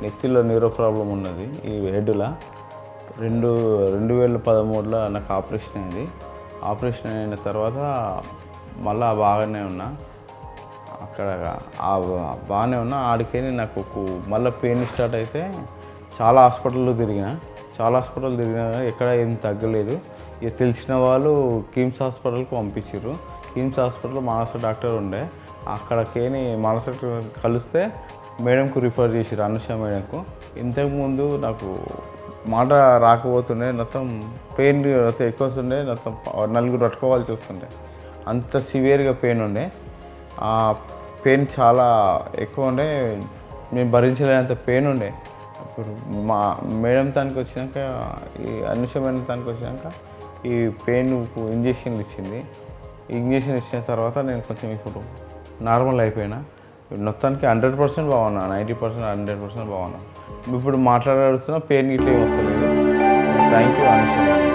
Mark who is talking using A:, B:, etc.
A: నెత్తిలో neuro problem ఉన్నది ఈ హెడ్లో. 2013లో నాకు ఆపరేషన్ అయింది. ఆపరేషన్ అయిన తర్వాత మళ్ళీ బాగానే ఉన్నా. అక్కడ బాగానే ఉన్నా. ఆడికెళ్ళి నాకు మళ్ళీ పెయిన్ స్టార్ట్ అయితే చాలా హాస్పిటల్లో తిరిగిన ఎక్కడ ఏం తగ్గలేదు. ఇక తెలిసిన వాళ్ళు కిమ్స్ హాస్పిటల్కి పంపించారు. కిమ్స్ హాస్పిటల్లో మానస డాక్టర్ ఉండే. అక్కడికేని మానస కలిస్తే మేడంకు రిఫర్ చేసారు, అనుష మేడంకు. ఇంతకుముందు నాకు మాట రాకపోతుండే, మొత్తం పెయిన్ ఎక్కువ వస్తుండే, మొత్తం నలుగురు పట్టుకోవాల్సి వస్తుండే, అంత సివియర్గా పెయిన్ ఉండే. ఆ పెయిన్ చాలా ఎక్కువ ఉండే, మేము భరించలేనంత పెయిన్ ఉండే. ఇప్పుడు మా మేడం తనకి వచ్చినాక, ఈ అనుష మేడం తనకి వచ్చినాక ఈ పెయిన్ ఇంజక్షన్లు ఇచ్చింది. ఇంజక్షన్ ఇచ్చిన తర్వాత నేను కొంచెం ఇప్పుడు నార్మల్ అయిపోయినా. మొత్తానికి 100% బాగున్నా, 90%, 100% బాగున్నా. ఇప్పుడు మాట్లాడుతున్నా, పెయిన్ ఇట్లా ఏం వస్తలేదు. Thank you Anusha.